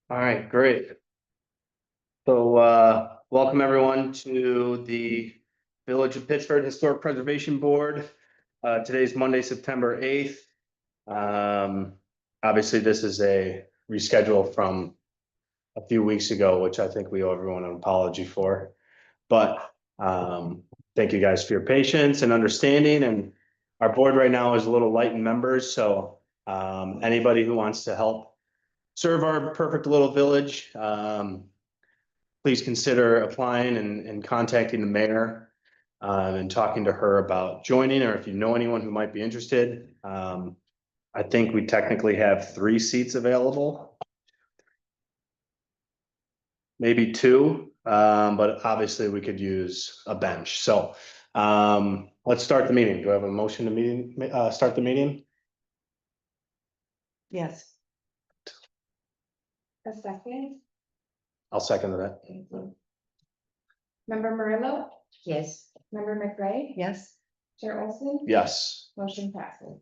All right, great. So, welcome everyone to the Village of Pittsford Historic Preservation Board. Today's Monday, September 8th. Obviously, this is a reschedule from a few weeks ago, which I think we owe everyone an apology for. But, thank you guys for your patience and understanding, and our board right now is a little light in members, so, anybody who wants to help serve our perfect little village, please consider applying and contacting the mayor and talking to her about joining, or if you know anyone who might be interested. I think we technically have 3 seats available. Maybe 2, but obviously we could use a bench. So let's start the meeting. Do I have a motion to start the meeting? Yes. A second. I'll second that. Thank you. Member Murillo, Yes. member McRae, Yes. Chair Olson. Yes. Motion passes.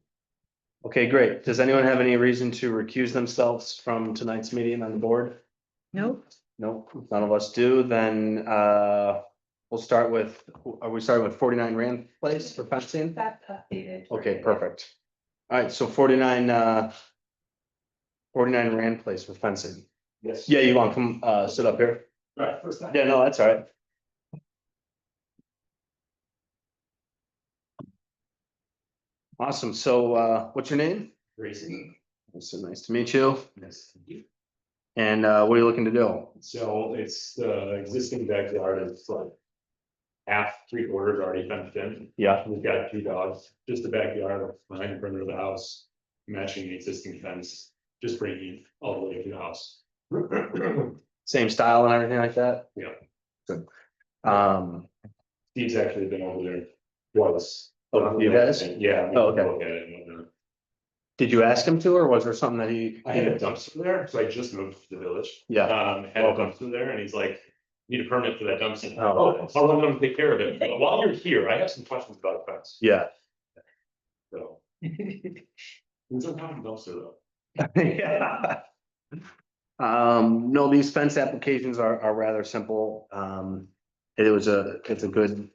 Okay, great. Does anyone have any reason to recuse themselves from tonight's meeting on the board? Nope. No, none of us do. Then we'll start with, are we starting with 49 Rand Place for fencing? That's updated. Okay, perfect. All right, so 49 Rand Place for fencing. Yes. Yeah, you want to come sit up here? Right, first time. Yeah, no, that's all right. Awesome. So what's your name? Grayson. So nice to meet you. Yes, thank you. And what are you looking to do? So it's the existing backyard is like half, 3/4 already fenced in. Yeah, We've got 2 dogs, just the backyard behind the perimeter of the house, matching the existing fence, just bringing all the way to the house. same style and everything like that? Yeah. Good. Um, Steve's actually been over there twice. Oh, you guys? Yeah. we Oh, can okay. Look at it and whatnot. did you ask him to, or was there something that he? I had a dumpster there, so I just moved to the village. Yeah. Had a Welcome. dumpster there and he's like, need a permit for that dumpster. Oh. I'll let them take care of it. But while you're here, I have some questions about the fence. Yeah. So. Who's on top of the dumpster though? Yeah. No, these fence applications are rather simple. It's a good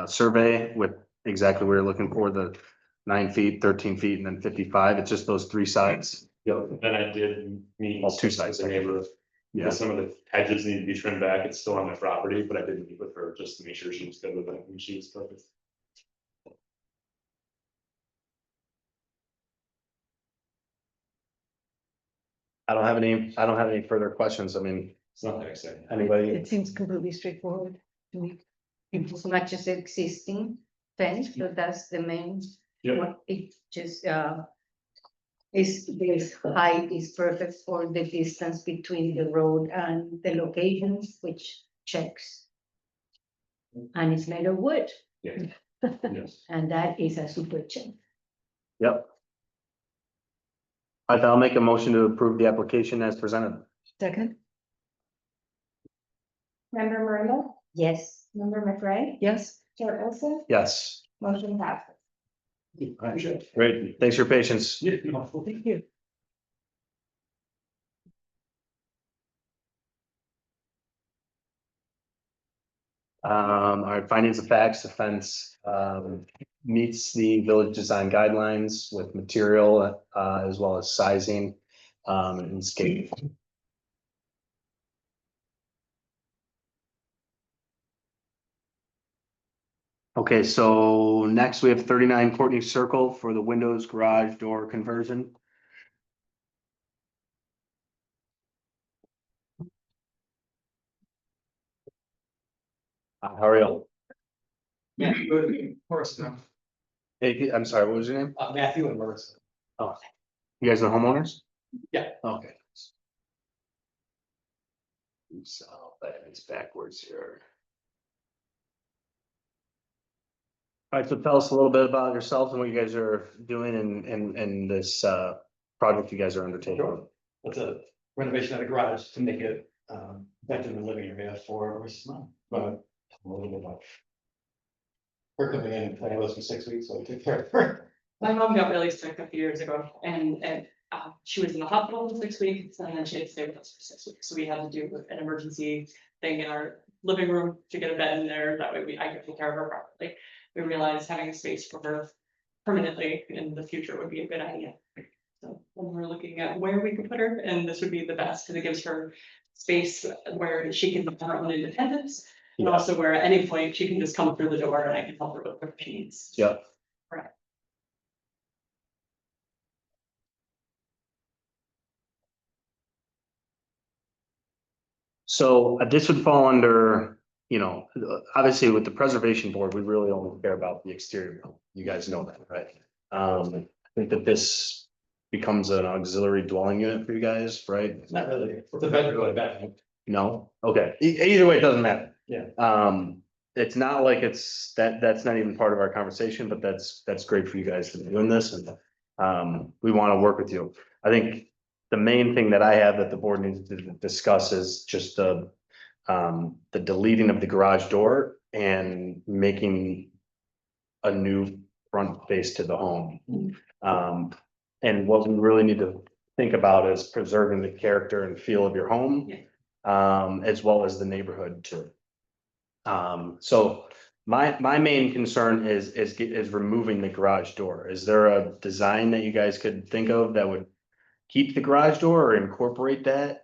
survey with exactly what you're looking for, the 9 feet, 13 feet, and then 55. It's just those 3 sides. Yep. Then I did meet. Well, 2 sides. with the neighbor. Yeah. Because some of the hedges need to be trimmed back. It's still on my property, but I did meet with her just to make sure she was good with it and she was perfect. I don't have any further questions. I mean, It's not that exciting. anybody? It seems completely straightforward to me. It matches existing fence, so that's the main. Yeah. What it just is this height is perfect for the distance between the road and the locations, which checks. And it's made of wood, Yeah. Yes. and that is a super check. Yep. I'll make a motion to approve the application as presented. Second. Member Murillo, Yes. member McRae, Yes. Chair Olson. Yes. Motion passes. All right, great. Thanks for your patience. Yeah. Thank you. All right, findings of facts, the fence meets the village design guidelines with material as well as sizing and scale. Okay, so next we have 39 Courtney Circle for the windows garage door conversion. How are you? Marissa. Hey, I'm sorry, what was your name? Matthew and Marissa. Oh, you guys are homeowners? Yeah. Okay. So that is backwards here. All right, so tell us a little bit about yourselves and what you guys are doing in this project you guys are undertaking. Sure. It's a renovation of the garage to make it better than the living area for Marissa's mom, but a little bit of. We're coming in and playing with us for 6 weeks, so we take care of her. My mom got really sick a few years ago and She was in the hospital for 6 weeks and then she had to stay with us for 6 weeks. So we had to do an emergency thing in our living room to get a bed in there. That way I could take care of her properly. We realized having a space for her permanently in the future would be a good idea. So when we're looking at where we could put her, and this would be the best, because it gives her space where she can have her own independence. And Yeah. also where at any point she can just come through the door and I can help her with what she needs. Yeah. Right. So this would fall under, you know, obviously with the preservation board, we really only care about the exterior. You guys know that, right? I think that this becomes an auxiliary dwelling unit for you guys, right? Not really, it's a bedroom, or a bathroom. No, okay, either way, it doesn't matter. Yeah. It's not like that's not even part of our conversation, but that's great for you guys to be doing this and. We want to work with you. I think the main thing that I have that the board needs to discuss is just the deleting of the garage door and making a new front face to the home. And what we really need to think about is preserving the character and feel of your home, as well as the neighborhood too. So my main concern is removing the garage door. Is there a design that you guys could think of that would keep the garage door or incorporate that?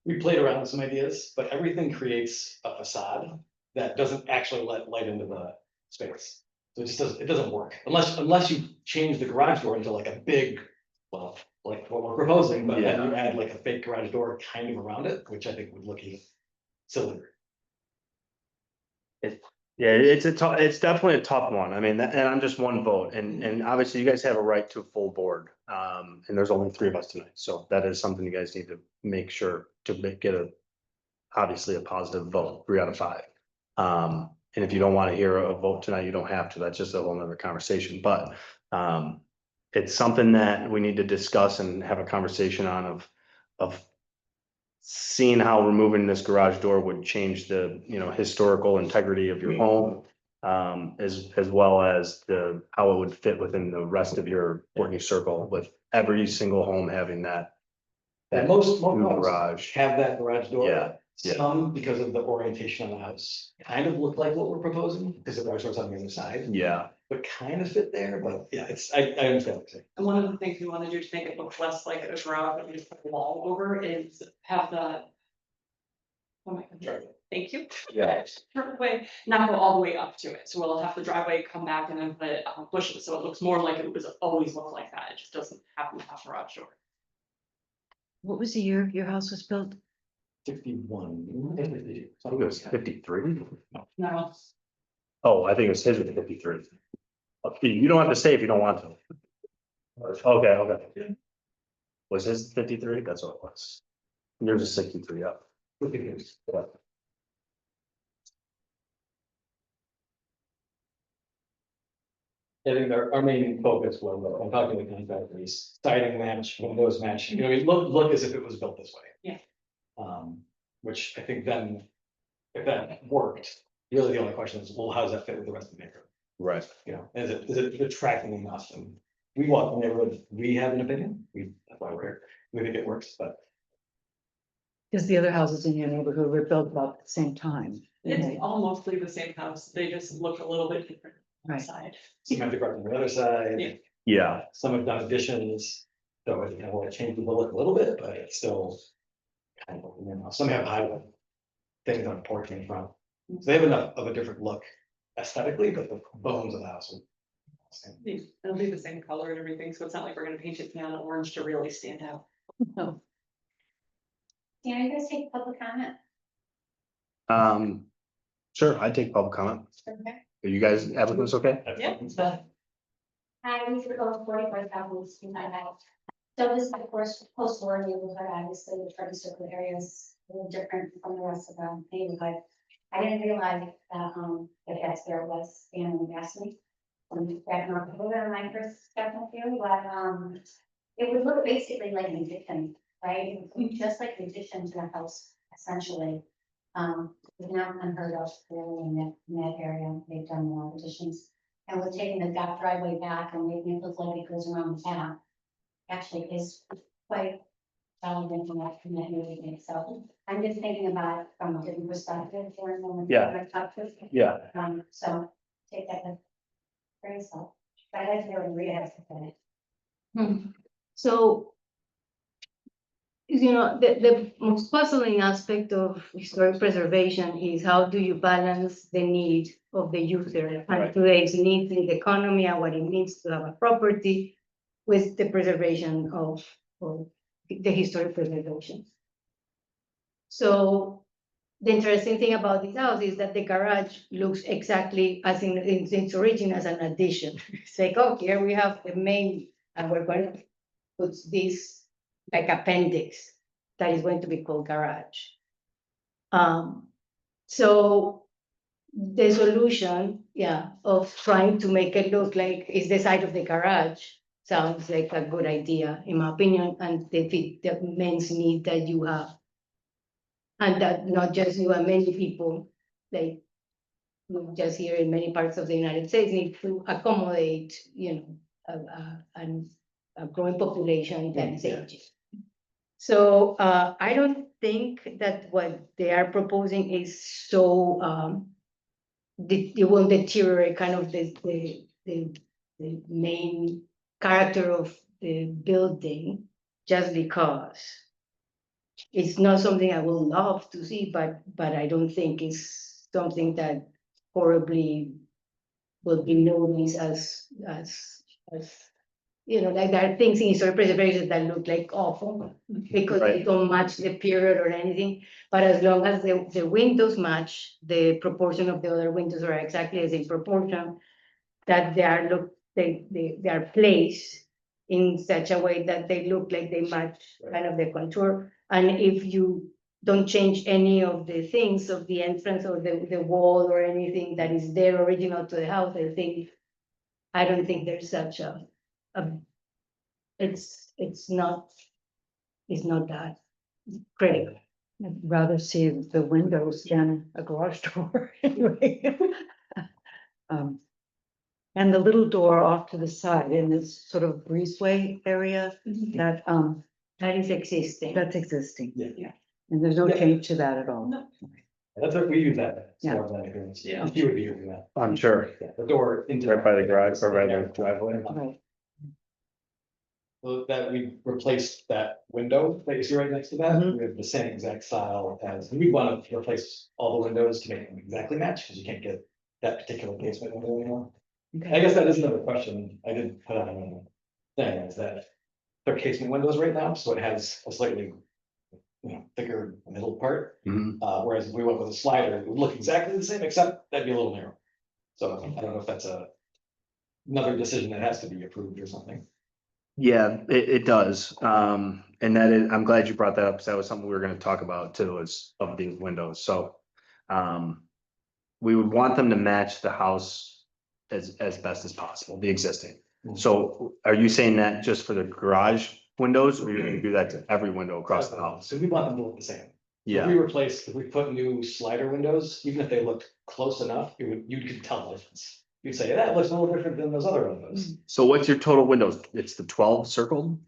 We played around with some ideas, but everything creates a facade that doesn't actually let light into the space. So it doesn't work unless you change the garage door into like a big, well, like what we're proposing, but then you add like a fake garage door kind of around it, which I think would look even sillier. Yeah, it's definitely a tough one. I mean, and I'm just one vote and obviously you guys have a right to a full board. And there's only 3 of us tonight, so that is something you guys need to make sure to get obviously a positive vote, 3 out of 5. And if you don't want to hear a vote tonight, you don't have to. That's just a whole nother conversation, but it's something that we need to discuss and have a conversation on of seeing how removing this garage door would change the, you know, historical integrity of your home. As well as how it would fit within the rest of your working circle with every single home having that. And most new homes garage. have that garage door. Yeah, yeah. Some, because of the orientation of the house, kind of look like what we're proposing, because the garage door's on the other side, Yeah, but kind of fit there, but yeah, I understand what you're saying. And one of the things we want to do to make it look less like a garage and just put a wall over is have the. Oh my God, thank you. yeah, Driveway, not go all the way up to it, so we'll have the driveway come back and then put bushes, so it looks more like it was always looked like that, it just doesn't happen to have a garage door. What was the year your house was built? 61. I think it was 53. No, Oh, I think it was his was 53. You don't have to say if you don't want to. Okay. Was his 53? That's what it was. Yours is 63, yeah. Yeah. I think our main focus was, I'm talking to contractors, siding match, windows match, you know, it look as if it was built this way. Yeah. Which I think then, if that worked, really the only question is, well, how does that fit with the rest of the neighborhood? Right. You know, is it attracting enough? And we walk the neighborhood, we have an opinion, that's why we're here, we think it works, but. Because the other houses in your neighborhood were built about at the same time. it's all mostly the same house, they just look a little bit different on the Right. side. Some have the garden on the other side. Yeah. Yeah, Some have done additions, so I think I want to change the look a little bit, but it's still. Kind of, you know, some have high things on porch in front, so they have enough of a different look aesthetically, but the bones of the house. It'll be the same color and everything, so it's not like we're gonna paint it neon orange to really stand out. No. Can you guys take public comment? sure, I'd take public comment. Okay. Are you guys, applicants okay? Yeah. Hi, we should go 44,000 in my house. So this is of course post-war neighborhood, obviously the Turkey Circle area is a little different from the rest of the neighborhood. I didn't realize that, the gas there was family gas me. I'm backing up a little bit on my first step with you, but, it would look basically like an addition, right? It would look just like an addition to the house, essentially. It's not unheard of really in that area, they've done a lot of additions. And we're taking the back driveway back and making it look like it goes around the back. actually is quite relevant from that community. So I'm just thinking about it from a different perspective for a moment. Yeah. Yeah, So take that with grain of salt. But I like to know what Maria has to say. So, the most puzzling aspect of historic preservation is how do you balance the need of the user Right. and today's needs in the economy and what it means to have a property with the preservation of the historic preservation. So the interesting thing about this house is that the garage looks exactly as in its origin as an addition. It's like, oh, here we have the main, and we're going to put this like appendix that is going to be called garage. So the solution, of trying to make it look like it's the side of the garage sounds like a good idea, in my opinion, and they fit the immense need that you have. And that not just you and many people, like just here in many parts of the United States, need to accommodate, a growing population that is aging. So I don't think that what they are proposing is so it will deteriorate kind of the main character of the building just because. It's not something I would love to see, but I don't think it's something that horribly will be noticed as like there are things in historic preservation that look like awful because they Right. don't match the period or anything. But as long as the windows match the proportion of the other windows are exactly the same proportion, that they are placed in such a way that they look like they match kind of the contour. And if you don't change any of the things of the entrance or the wall or anything that is there original to the house, I don't think there's such a it's not that critical. I'd rather see the windows than a garage door anyway. And the little door off to the side in this sort of breezeway area that, That is existing. that's existing. Yeah. And there's no Yeah. change to that at all. No. That's what we use that. Yeah. Sort of that agreement. Yeah. You would be using that. I'm sure, Yeah, the door into. right by the garage, or right by the driveway. Right. So that we replaced that window that you see right next to that, Mhm. we have the same exact style as, we want to replace all the windows to make them exactly match, because you can't get that particular casement window anymore. I guess that is another question I did put on the thing, is that they're casement windows right now, so it has a slightly, thicker middle part. Mhm. Whereas if we went with a slider, it would look exactly the same, except that'd be a little narrow. So I don't know if that's another decision that has to be approved or something. Yeah, it does. And that is, I'm glad you brought that up, because that was something we were gonna talk about too, is of these windows, so. We would want them to match the house as best as possible, the existing. So are you saying that just for the garage windows, or you're gonna do that to every window across the house? So we want them to look the same. Yeah, If we put new slider windows, even if they looked close enough, you could tell the difference. You'd say, that looks a little different than those other windows. so what's your total windows? It's the 12 circled?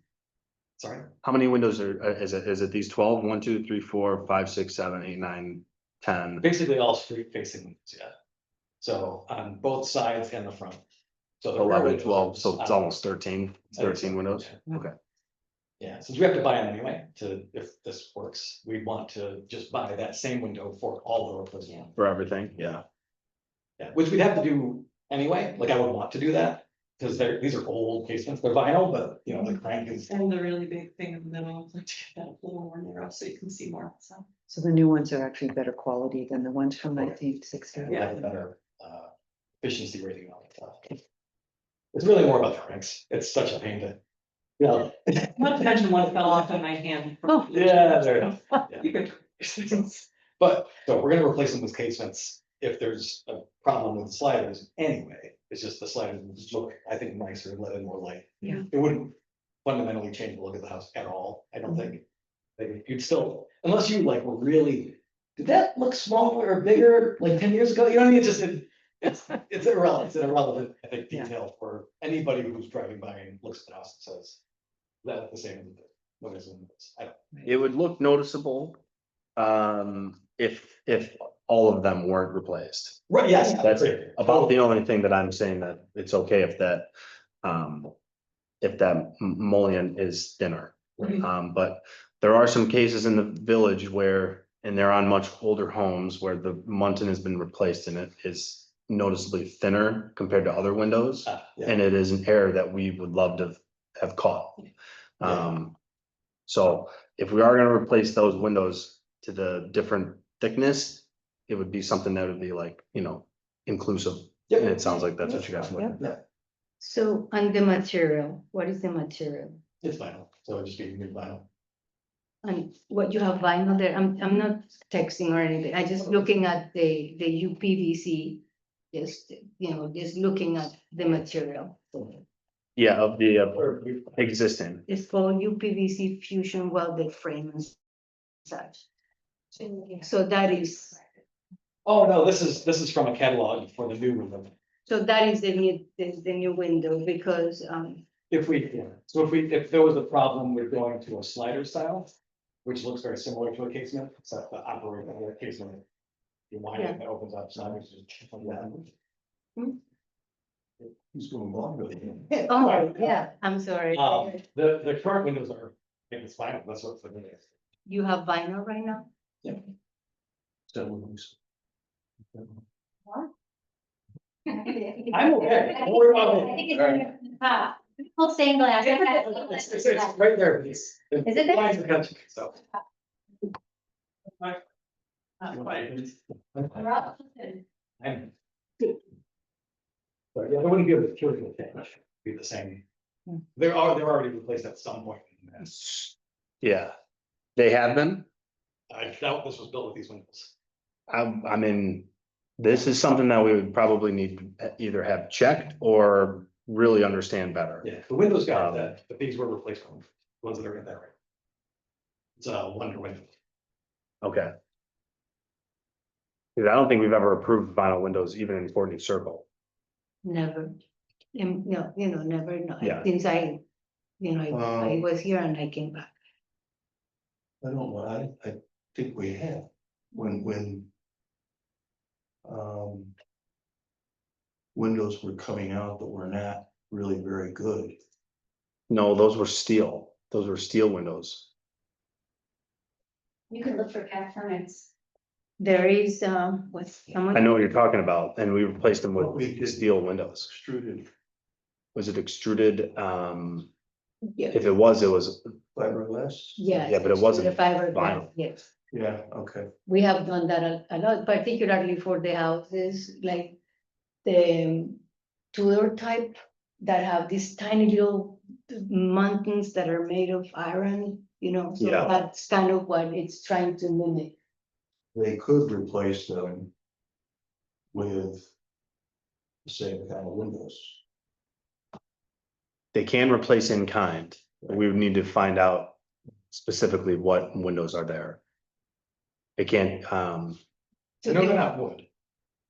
Sorry. How many windows is it these 12? 1, 2, 3, 4, 5, 6, 7, 8, 9, 10? Basically all street facing windows, yeah. So on both sides and the front. So the rear 11, windows 12, are so just it's on- almost 13 windows, Yeah. okay. Yeah, since we have to buy them anyway, if this works, we want to just buy that same window for all the replacement. For everything, yeah. Yeah, which we'd have to do anyway, like I would want to do that, because these are old casements, they're vinyl, but the crank is. And the really big thing in the middle, like to get that a little more narrow so you can see more, so. So the new ones are actually better quality than the ones from Okay. 1960. We have a better efficiency rating on it. It's really more about the cranks. It's such a pain to. Not to mention one fell off in my hand. Oh. Yeah, there enough. You could. But, so we're gonna replace them with casements if there's a problem with the sliders anyway. It's just the sliders would just look, I think, nicer, let in more light. Yeah. It wouldn't fundamentally change the look of the house at all, I don't think. Like, you'd still, unless you were really, did that look smaller or bigger like 10 years ago? You know what I mean? It's irrelevant. It's an irrelevant, I think, Yeah. detail for anybody who's driving by and looks at the house and says, That the same. What is it? I don't- It would look noticeable, if all of them weren't replaced. Right, yes. That's great. about the only thing that I'm saying that it's okay if that mullion is thinner. Right. But there are some cases in the village where, and they're on much older homes where the muntin has been replaced and it is noticeably thinner compared to other windows. Yeah. And it is an error that we would love to have caught. So if we are gonna replace those windows to the different thickness, it would be something that would be like, inclusive. Yep. And it sounds like that's what you guys want. So, and the material, what is the material? It's vinyl, so it'd just be new vinyl. And what you have vinyl there, I'm not texting or anything, I just looking at the UPVC. Just, just looking at the material. Yeah, of the existing. It's called UPVC fusion welded frame and such. So that is, Oh, no, this is from a catalog for the new window. so that is the new window because, If there was a problem with going to a slider style, which looks very similar to a casement, except the operator of the casement. You wind it and it opens up sliders. Who's going along oh, yeah, I'm sorry. The current windows are, I think it's vinyl, that's what's the. You have vinyl right now? I'm okay, don't worry about I think it. it's in the top. Full stained glass. It's right there, please. Is it there? Lines are catching, so. Not quite. I'm- But yeah, there wouldn't be a material change, be the same. They're already replaced at some point. Yeah, they have been. I doubt this was built with these windows. I mean, this is something that we would probably need to either have checked or really understand better. Yeah, the windows got that, but these were replaced from ones that are in there. It's a wonder window. Okay. Because I don't think we've ever approved vinyl windows even in Courtney Circle. Never. No, never, no, Yeah. since I was here and I came back. I don't know, I think we have, when. Windows were coming out that were not really very good. No, those were steel. Those were steel windows. You could look for past permits. There is, what's I someone, know what you're talking about, and we replaced them What we with did. steel windows. Extruded Was it extruded? yeah, If it was fiberglass? yes. yeah, but it wasn't the fiberglass, vinyl. yes. Yeah, okay. We have done that a lot, particularly for the houses, like the Tudor type that have these tiny little mountains that are made of iron, so Yeah. that's kind of what it's trying to mimic. They could replace them with the same kind of windows. They can replace in kind. We would need to find out specifically what windows are there. It can't, So No, the- they're not wood,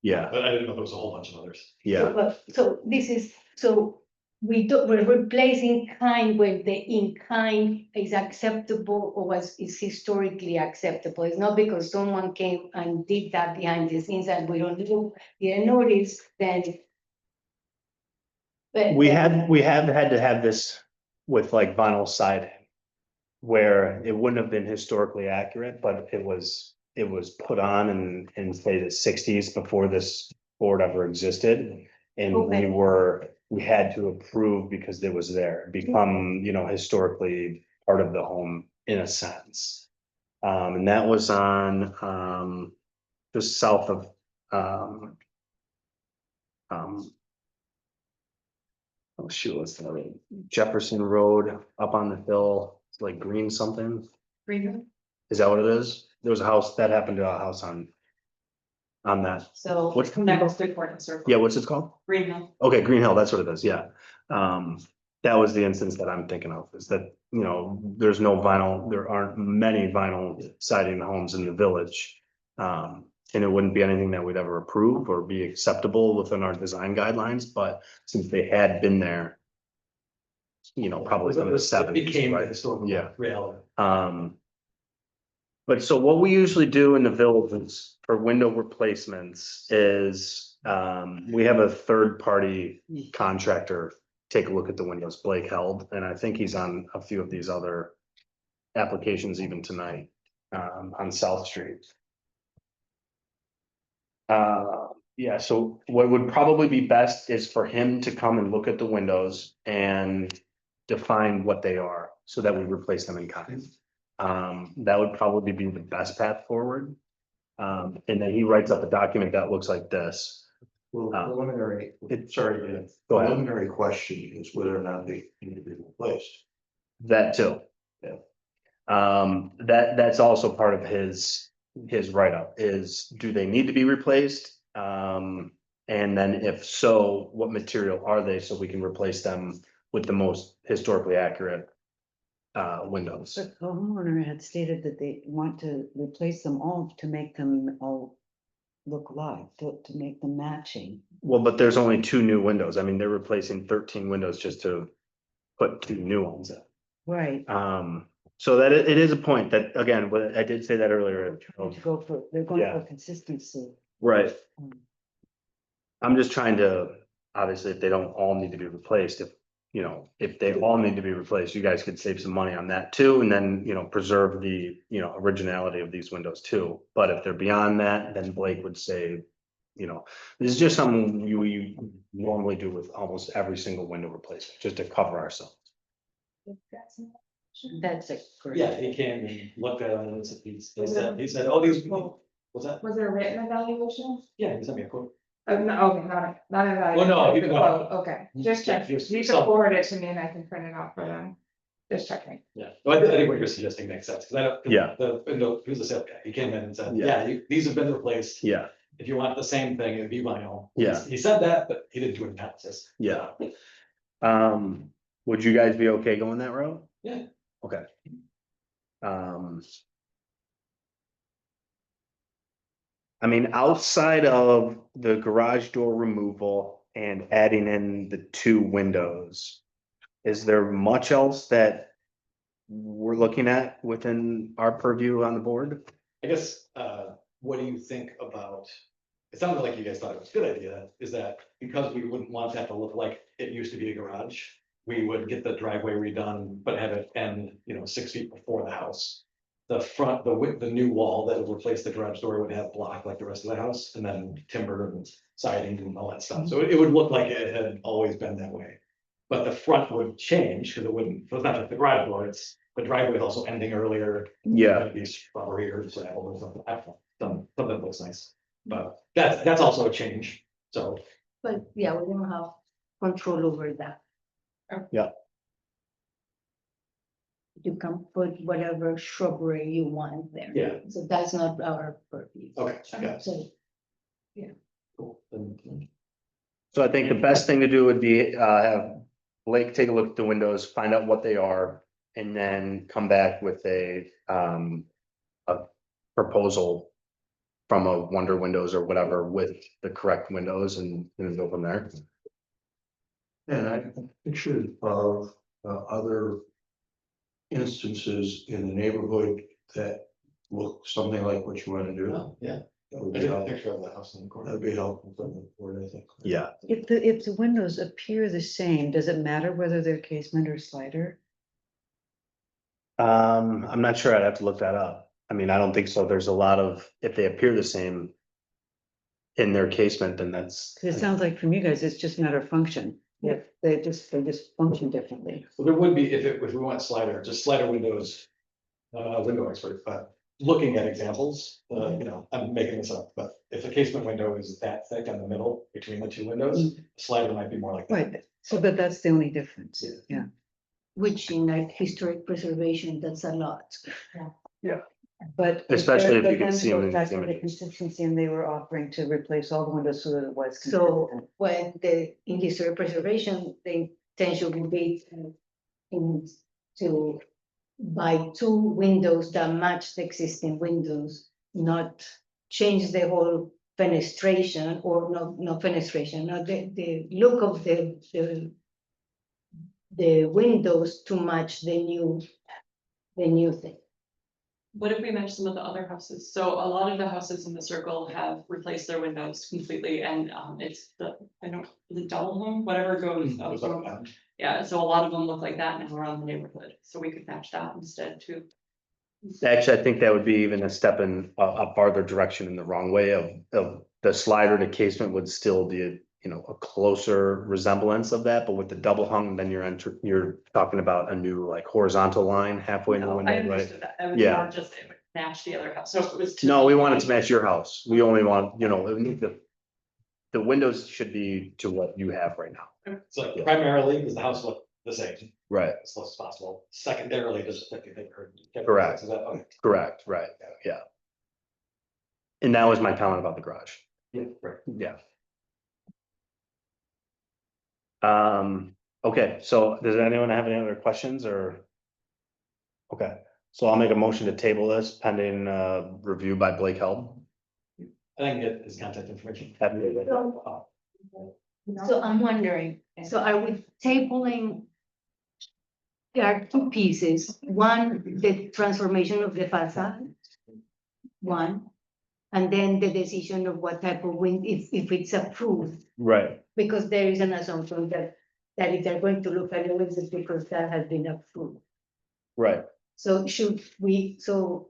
yeah, but I didn't know there was a whole bunch of others. yeah. So this is, so we're replacing kind when the in kind is acceptable or is historically acceptable. It's not because someone came and did that behind the scenes and we don't didn't notice, then. But We have had to have this with like vinyl siding. Where it wouldn't have been historically accurate, but it was put on in say the sixties before this board ever existed. And Okay. we had to approve because it was there, become, historically part of the home in a sense. And that was on, just south of, oh shoot, what's the name? Jefferson Road up on the hill, it's like green something. Is that what it is? There was a house that happened to a house on that. So. What's, Next to Courtney Circle. yeah, what's it called? Green Hill. Okay, Green Hill, that's what it is, yeah. That was the instance that I'm thinking of, is that, there's no vinyl, there aren't many vinyl siding homes in the village. And it wouldn't be anything that we'd ever approve or be acceptable within our design guidelines, but since they had been there. probably from the It seventies, became a right? historical Yeah. reality. But so what we usually do in the villages for window replacements is, we have a third party contractor take a look at the windows, Blake Held, and I think he's on a few of these other applications even tonight, on South Street. Yeah, so what would probably be best is for him to come and look at the windows and define what they are, so that we replace them in kind. That would probably be the best path forward. And then he writes up a document that looks like this. Well, preliminary, it- sorry, Dan, Go ahead. preliminary question is whether or not they need to be replaced. That too. Yeah. That's also part of his write-up is, do they need to be replaced? And then if so, what material are they, so we can replace them with the most historically accurate windows? But the homeowner had stated that they want to replace them all to make them all look alike, to make them matching. Well, but there's only two new windows. I mean, they're replacing 13 windows just to put two new ones in. Right. So that it is a point that, again, what I did say that earlier. They're going Yeah. for consistency. Right. Um, I'm just trying to, obviously, if they don't all need to be replaced, if they all need to be replaced, you guys could save some money on that too, and then, preserve the, originality of these windows too. But if they're beyond that, then Blake would say, this is just something you normally do with almost every single window replacement, just to cover ourselves. That's a great. Yeah, he came and looked at them and he said, oh, these, what's that? Was there a written evaluation? Yeah, he sent me a quote. No, okay, not evaluation. Well, no, you can- Oh, okay, just check, Yeah, you some- can forward it to me and I can print it out for them, just checking. Yeah, so I think what you're suggesting makes sense, because I don't. 'cause Yeah. The window, who's the sales guy, he came in and said, Yeah. these have been replaced. Yeah, If you want the same thing, it'd be vinyl. Yeah. He said that, but he didn't do an analysis. yeah. Would you guys be okay going that route? Yeah. Okay. I mean, outside of the garage door removal and adding in the two windows, is there much else that we're looking at within our purview on the board? I guess, what do you think about, it sounded like you guys thought it was a good idea, is that because we wouldn't want that to look like it used to be a garage, we would get the driveway redone, but have it end, 6 feet before the house. The front, the new wall that would replace the garage door would have block like the rest of the house, and then timber and siding and all that stuff, so it would look like it had always been that way. But the front would change, because it wouldn't, so it's not just the garage door, it's the driveway is also ending earlier. Yeah, Maybe strawberry or apple or something, I don't know, something that looks nice, but that's also a change, so. But yeah, we don't have control over that. Yeah. You can put whatever shrubbery you want there. Yeah. So that's not our purview. Okay, yeah, So cool. Then- so I think the best thing to do would be, have Blake take a look at the windows, find out what they are, and then come back with a proposal from a Wonder Windows or whatever with the correct windows and go from there. And I pictured of other instances in the neighborhood that look something like what you want to do. Oh, yeah, That would I be took a helpful. picture of the house in the corner. That'd be helpful for the board, I think. Yeah, If the windows appear the same, does it matter whether they're casement or slider? I'm not sure. I'd have to look that up. I mean, I don't think so. There's a lot of, if they appear the same in their casement, then that's. Cause it sounds like from you guys, it's just a matter of function. Yeah, they just function differently. Well, there would be, if we want slider, just slider windows, window expert, but looking at examples, I'm making this up, but if a casement window is that thick in the middle between the two windows, slider might be more like that. Right, so that's the only difference, yeah. which in like historic preservation, that's a lot. But. Especially if you but can then see it them goes in back to the images. consistency, and they were offering to replace all the windows so that it was. So consistent. when in historic preservation, the intention would be to buy two windows that match the existing windows, not change the whole fenestration or no fenestration, no, the look of the the windows to match the new thing. What if we match some of the other houses? So a lot of the houses in the circle have replaced their windows completely and it's the double hung, whatever goes. Goes up and down. Yeah, so a lot of them look like that now around the neighborhood, so we could match that instead too. Actually, I think that would be even a step in a farther direction in the wrong way of the slider to casement would still be, a closer resemblance of that, but with the double hung, then you're talking about a new like horizontal line halfway in the No, I window, right? understood that. I was Yeah. more just it would match the other house, so if it was. No, we want it to match your house. We only want, the windows should be to what you have right now. So primarily, does the house look the same, Right, as close as possible? Secondarily, does it look different? Correct. Is that, okay, correct, right, yeah. And that was my comment about the garage. yeah, right. Yeah. Okay, so does anyone have any other questions or? Okay, so I'll make a motion to table this pending review by Blake Held. I can get his contact information. So I'm wondering, so are we tabling? There are two pieces, one, the transformation of the facade. One, and then the decision of what type of wind, if it's approved, Right, because there is an assumption that if they're going to look at the windows, it's because that has been approved. right. So should we, so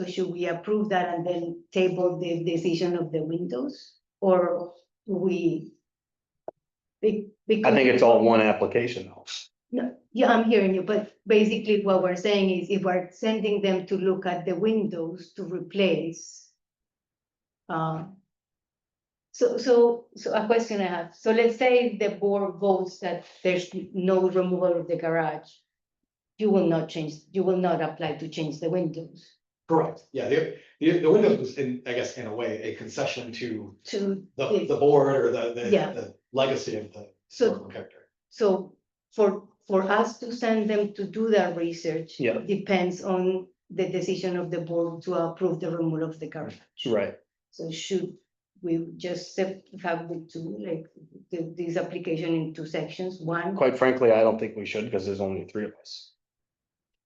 should we approve that and then table the decision of the windows, or we? I think it's all one application though. No, yeah, I'm hearing you, but basically what we're saying is if we're sending them to look at the windows to replace. So a question I have, so let's say the board votes that there's no removal of the garage. You will not apply to change the windows Correct, yeah, the windows was I guess, in a way, a concession to to. the board or the Yeah. legacy of the So- historical character. So for us to send them to do that research. Yeah. Depends on the decision of the board to approve the removal of the garage. Right, So should we just have the two, like, this application in two sections, one? quite frankly, I don't think we should because there's only three of us.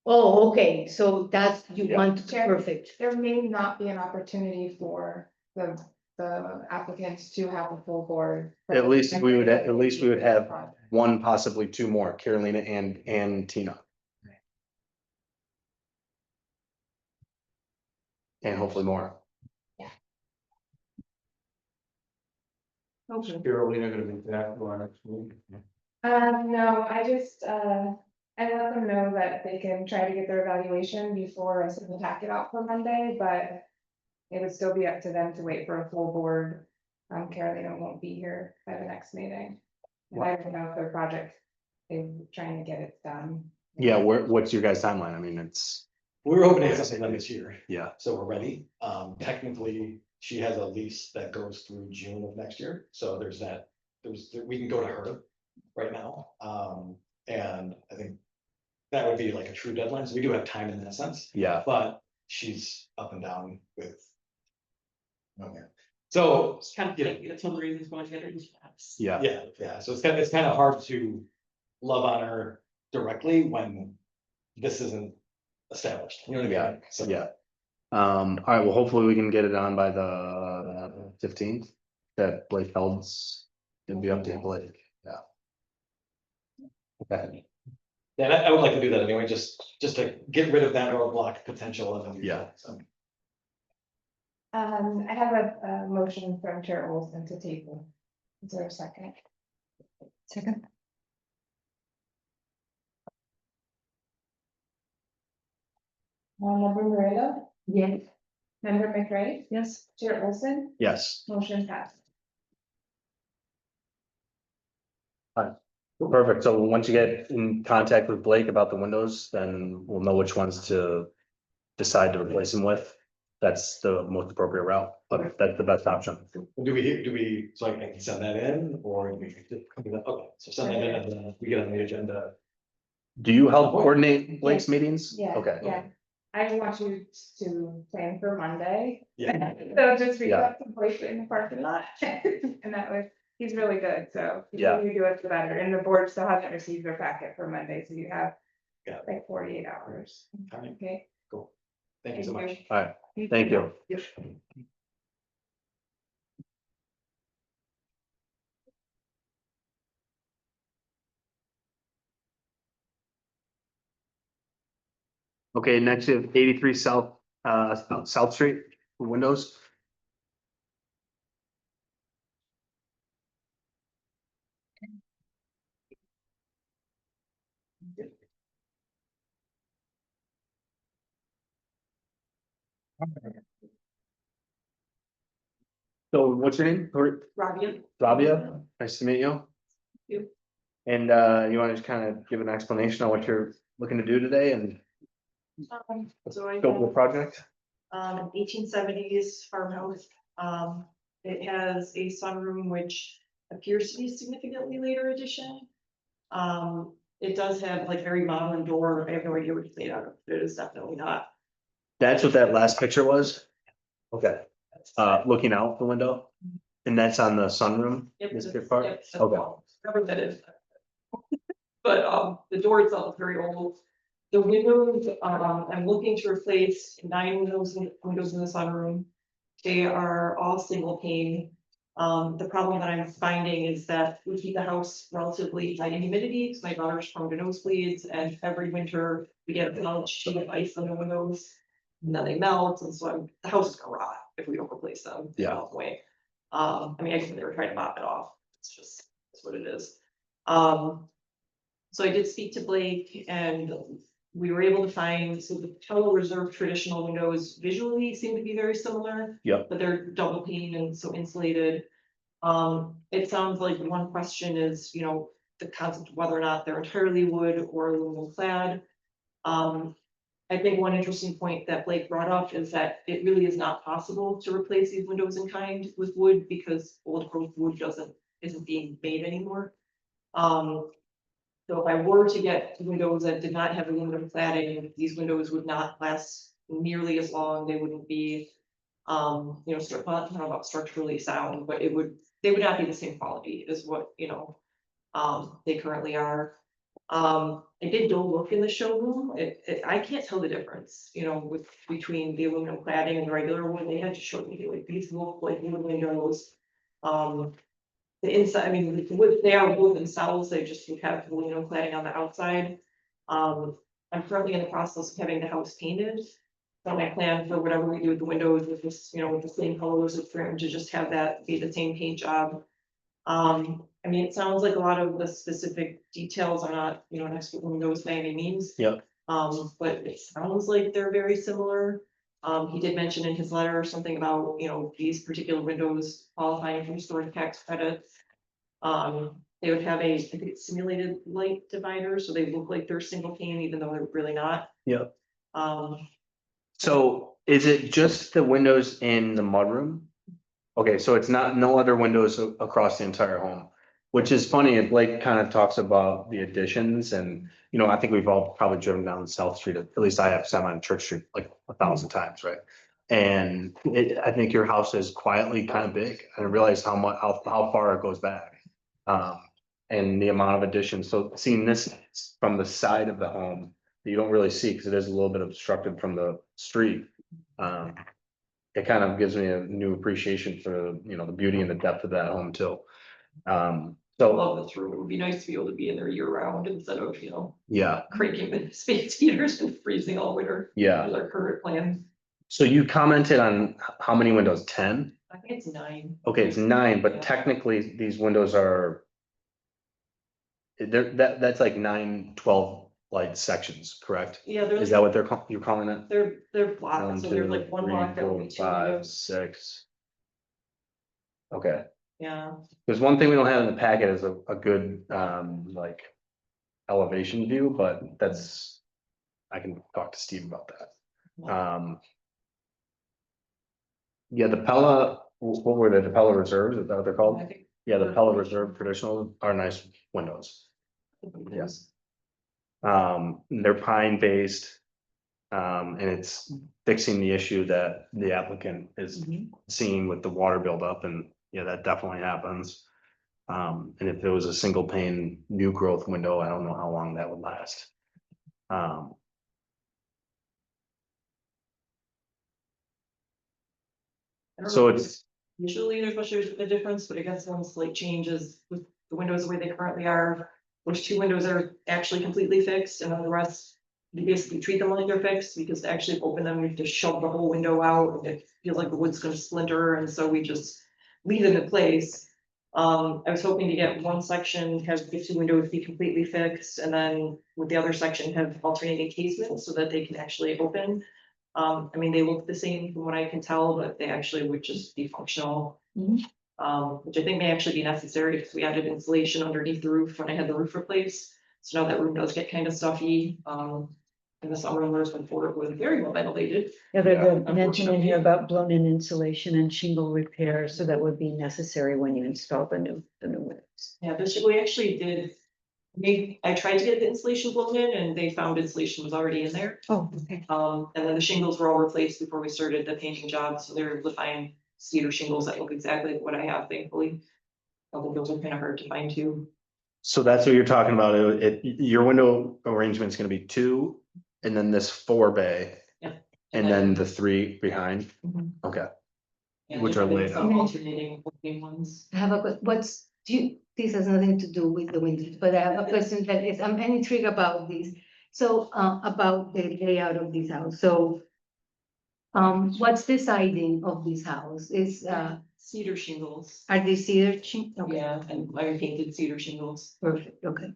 Oh, okay, so that's, you Yeah. want to Chair. perfect, There may not be an opportunity for the applicants to have a full board. At least we would have one, possibly two more, Carolina and Tina. And hopefully more. okay, Carolina gonna be back for our next meeting. No, I let them know that they can try to get their evaluation before I send the packet out for Monday, but it would still be up to them to wait for a full board. Carolina won't be here by the next meeting. And I don't know if their project, they're trying to get it done. Yeah, what's your guys' timeline? I mean, it's, We're hoping to have something done this year, yeah, so we're ready. Technically, she has a lease that goes through June of next year, so there's that, we can go to her right now. And I think that would be like a true deadline, so we do have time in that sense, yeah, but she's up and down with. Okay, so, It's kind of like, that's one of the reasons why I get her into the house. yeah, yeah, so it's kind of hard to love on her directly when this isn't established, you know what I mean? So- yeah. All right, well, hopefully we can get it on by the 15th, that Blake Held's gonna be up to Blake, yeah. Okay, Yeah, and I would like to do that anyway, just to get rid of that roadblock potential of them. Yeah. So, I have a motion from Chair Olson to table. Is there a second? Second, Member Moreno, yes, Member McRae, yes, Chair Olson, yes, motion passed. perfect. So once you get in contact with Blake about the windows, then we'll know which ones to decide to replace them with. That's the most appropriate route, but that's the best option. do we, so I can send that in, or do we just, okay, so send that in and then we get on the agenda. Do you help coordinate Blake's meetings? Yeah, Okay. yeah. I want you to plan for Monday. Yeah. So just reach Yeah. out to Blake in the parking lot. And that way, he's really good, so. the Yeah. sooner You do it, the better, and the board still hasn't received their packet for Monday, so you have Got it. like 48 hours, All right, okay? cool. Thank you so much. All right, thank you. Yep. Okay, next we have 83 South, South Street, windows. So what's your name? Rabia. Rabia, nice to meet you. You. And you want to just kind of give an explanation on what you're looking to do today and So I scope of the have, project? 1870s farmhouse. It has a sunroom which appears to be a significantly later addition. It does have like very modern door. I have no idea what it's made out of, but it is definitely not. That's what that last picture was? Okay, looking out the window, and that's on the sunroom, Yep, this that's- big part? yep, that's Okay. all. Whatever that is. But the door itself is very old. The windows, I'm looking to replace 9 windows in the sunroom. They are all single pane. The problem that I'm finding is that we keep the house relatively high in humidity, because my daughter's prone to nosebleeds, and every winter we get a large sheet of ice on the windows. And then they melt, and so the house is gonna rot if we don't replace them. Yeah. All the way. I mean, I think they were trying to mop it off. It's what it is. So I did speak to Blake, and we were able to find, so the Pella Reserve traditional windows visually seem to be very similar. Yep. But they're double pane and so insulated. It sounds like one question is, the concept of whether or not they're entirely wood or aluminum clad. I think one interesting point that Blake brought up is that it really is not possible to replace these windows in kind with wood, because old growth wood isn't being made anymore. So if I were to get windows that did not have aluminum cladding, these windows would not last nearly as long. They wouldn't be, not about structurally sound, but they would not be the same quality as what, they currently are. I did go look in the showroom. I can't tell the difference, between the aluminum cladding and the regular wood. They had to show me, like, these look like wood windows. The inside, I mean, they are wood themselves, they just would have aluminum cladding on the outside. I'm currently in the process of having the house painted. So my plan for whatever we do with the windows with this, with the same colors of trim, to just have that be the same paint job. I mean, it sounds like a lot of the specific details are not, an expert windows by any means. Yep. But it sounds like they're very similar. He did mention in his letter something about, these particular windows qualifying for storage tax credits. They would have I think it's simulated light divider, so they look like they're single pane, even though they're really not. Yep. Um, So is it just the windows in the mudroom? Okay, so it's no other windows across the entire home, which is funny. And Blake kind of talks about the additions, and I think we've all probably driven down South Street. At least I have, some on Church Street like 1,000 times, right? And I think your house is quietly kind of big. I didn't realize how far it goes back. And the amount of additions. So seeing this from the side of the home, you don't really see, because it is a little bit obstructed from the street. It kind of gives me a new appreciation for, the beauty and the depth of that home too. So, love this room. It would be nice to be able to be in there year round instead of, yeah, cranking the space heaters and freezing all winter. yeah. Is our current plan. So you commented on how many windows? 10? I think it's 9. Okay, it's 9, Yeah. but technically these windows are. That's like 9, 12 light sections, correct? Yeah, Is that what you're calling it? they're blocked, 1, so 2, there's like one 3, block that will 4, be 2 5, windows. 6. Okay, Yeah, there's one thing we don't have in the packet is a good, like elevation view, but I can talk to Steve about that. Yeah, the Pella, what were they, the Pella Reserves, is that what they're called? I think. Yeah, the Pella Reserve traditional are nice windows. Yes. They're pine based. And it's fixing the issue that the applicant is Mhm. seeing with the water buildup, and yeah, that definitely happens. And if it was a single pane new growth window, I don't know how long that would last. Um, I don't so know if it's, Usually there's much of a difference, but I guess once like changes with the windows the way they currently are, which two windows are actually completely fixed and then the rest. You basically treat them like they're fixed because to actually open them, we have to shove the whole window out and it feels like the wood's gonna splinter and so we just leave them in place. I was hoping to get one section, have the two windows be completely fixed and then with the other section have alternating casements so that they can actually open. I mean, they look the same from what I can tell, but they actually would just be functional. Mhm. Which I think may actually be necessary because we added insulation underneath the roof when I had the roof replaced. So now that room does get kind of stuffy, in the summer months before it was very well ventilated. Yeah, Yeah, there's a mention in here unfortunately. about blown-in insulation and shingle repair, so that would be necessary when you install the new windows. Yeah, this, we actually did, I tried to get the insulation blown in and they found insulation was already in there. Oh, okay. And then the shingles were all replaced before we started the painting job, so they're able to find cedar shingles that look exactly like what I have, thankfully. Although those are kind of hard to find too. so that's what you're talking about. Your window arrangement's gonna be two, and then this 4 bay. Yeah. And then the 3 behind, Mhm. okay. And Which just are having laid some out. alternating opening ones. I have this has nothing to do with the windows, but I have a question that is, I'm intrigued about this. So, about the layout of this house, so. What's the siding of this house? Cedar shingles. Are they cedar Okay, Yeah, and I painted cedar shingles. perfect, okay.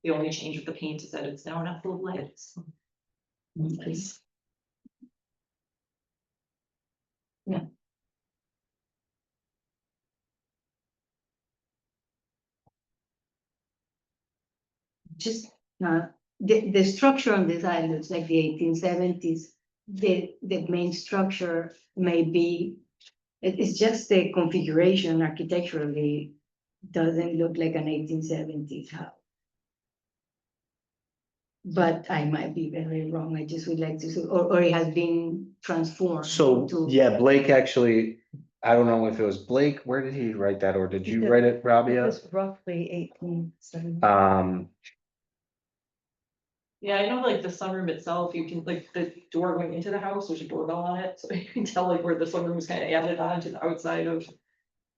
The only change with the paint is that it's now not full of lead. So Nice. Yeah. Just, the structure on this island looks like the 1870s. The main structure may be, it's just the configuration architecturally doesn't look like an 1870s house. But I might be very wrong, I just would like to, see, or it has been transformed. So, into- yeah, Blake actually, I don't know if it was Blake, where did he write that, or did you It- write it, It Rabia? was roughly 1870. yeah, I know like the sunroom itself, you can like the door going into the house, there's a doorbell on it, so you can tell like where the sunroom was kind of added on to the outside of.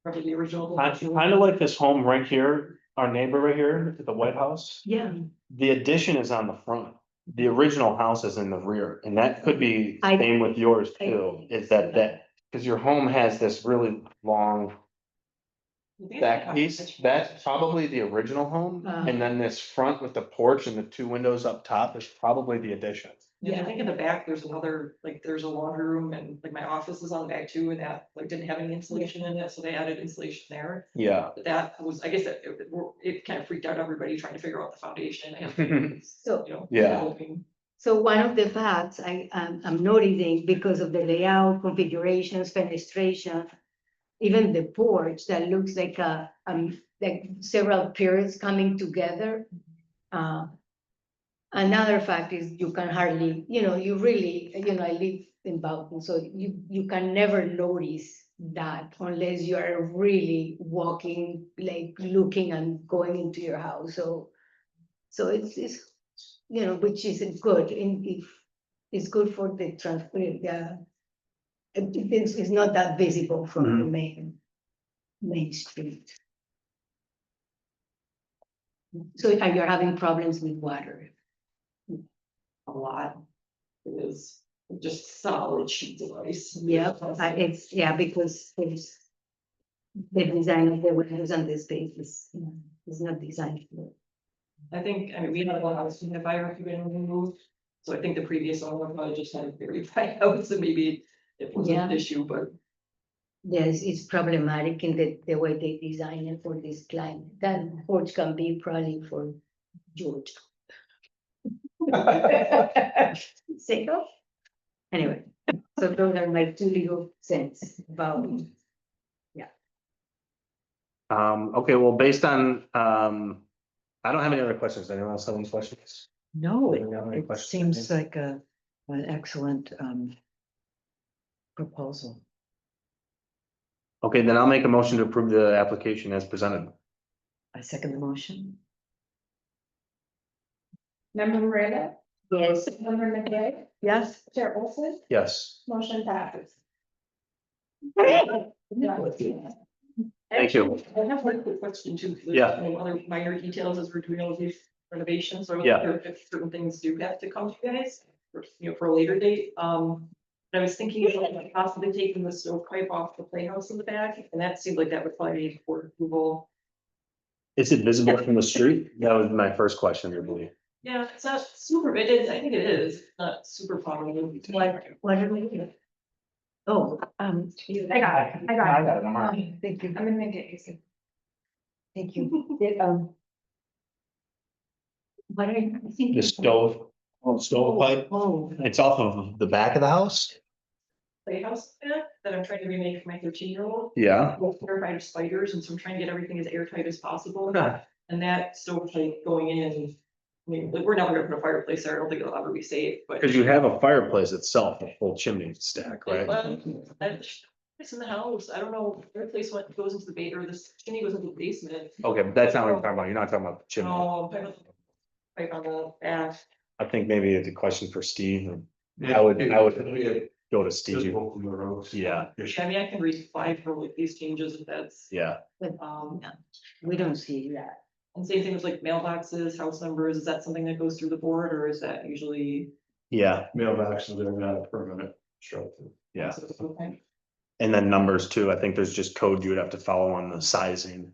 Probably the original. Kind of like this home right here, our neighbor right here, at the White House. Yeah, The addition is on the front. The original house is in the rear, and that could be I- same with yours I- too, is that, because your home has this really long back piece, that's probably the original home, and then this front with the porch and the 2 windows up top is probably the addition. Yeah, I think in the back, there's another, like, there's a laundry room and like my office is on the back too, and that like didn't have any insulation in it, so they added insulation there. Yeah. But that was, I guess it kind of freaked out everybody trying to figure out the foundation and, so. you know. Yeah. looking. So one of the facts I'm noticing because of the layout, configurations, fenestration, even the porch that looks like like several periods coming together. Another fact is you can hardly, you really, I live in Boughton, so you can never notice that unless you are really walking, like looking and going into your house. So it's which isn't good if it's good for the transport, it's not that visible from the main street. So are you having problems with water? A lot. It is just solid sheets of ice. Yep, because there's the design of the windows and the space is not designed for it. I think, I mean, we had a house in the fire had been removed, so I think the previous owner probably just had a very high house, and maybe it wasn't an Yeah. issue, but. Yes, it's problematic in the way they design it for this climate. That porch can be probably for George. Say go. Anyway, so those are my 2 little cents about. Okay, well, based on, I don't have any other questions. Anyone else have any questions? No, Anyone have any it questions? seems like an excellent proposal. Okay, then I'll make a motion to approve the application as presented. I second the motion. Member Miranda, Yes. member McRae, Yes, Chair Olson, Yes, motion passes. thank you. I have one quick question too. 'Cause there's, Yeah. Other minor details as we're doing all these renovations, so I Yeah. wonder if certain things do have to come to you guys, for, for a later date. I was thinking about like possibly taking the stovepipe off the playhouse in the back, and that seemed like that would probably need board approval. Is it visible from the street? That was my first question, I believe. Yeah, it's not super, it is, I think it is, It's not super prominent. What are we doing? Oh, I got it, I got it. thank you, I'm gonna make it easy. thank you. what are you thinking? The stovepipe, Oh, it's off of the back of the house? Playhouse back that I'm trying to remake for my 13-year-old. Yeah. Well, terrified of spiders, and so I'm trying to get everything as airtight as possible. Huh. And that stovepipe going in, I mean, like, we're never gonna put a fireplace there, I don't think it'll ever be safe, but. Cause you have a fireplace itself, a full chimney stack, right? Well, it's in the house, I don't know, fireplace went, goes into the or the chimney goes into the basement. Okay, but that's not what you're talking about. You're not talking about the chimney. No, pipe on the back. I think maybe it's a question for Steve. I would go to Steve. Visible from the road. Yeah, I mean, I can reply for like these changes if that's, yeah. we don't see that. and same thing with like mailboxes, house numbers, is that something that goes through the board, or is that usually? Yeah, Mailboxes are not a permanent structure. yeah. Okay. And then numbers too. I think there's just code you would have to follow on the sizing.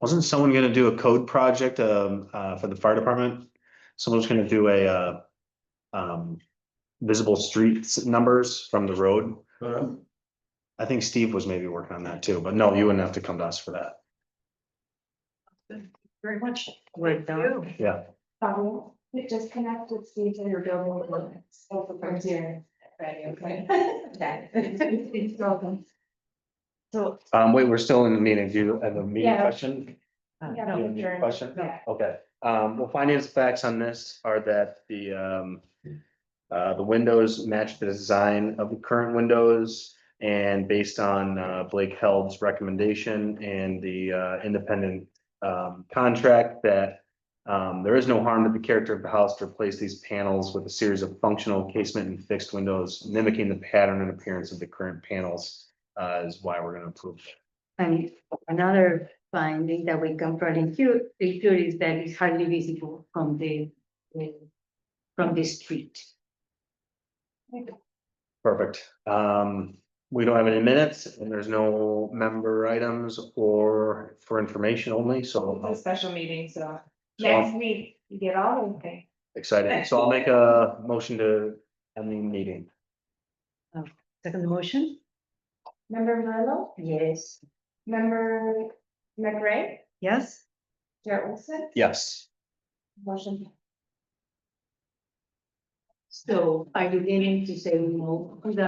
Wasn't someone gonna do a code project, for the fire department? Someone's gonna do a, visible streets numbers from the road. I think Steve was maybe working on that too, but no, you wouldn't have to come to us for that. Very much. We're done. Yeah. It just connected Steve to your building limits. Oh, from here. Ready, okay. It's welcome. So, Wait, we're still in the meeting. Do you have a meeting Yeah. question? uh, Yeah, Do you have a sure. question? Yeah. Okay, well, finance facts on this are that the windows match the design of the current windows. And based on, Blake Held's recommendation and the, independent, contract that, there is no harm to the character of the house to replace these panels with a series of functional casement and fixed windows mimicking the pattern and appearance of the current panels, is why we're gonna approve it. And another finding that we can probably include is that it's hardly visible from the street. Perfect. We don't have any minutes and there's no member items or for information only, It's a so special meeting, so So- next week, you get all of them. excited. So I'll make a motion to end the meeting. second the motion? Member Merlo, Yes. member McRae, Yes? Chair Olson, Yes. motion. So are you getting to say no to that?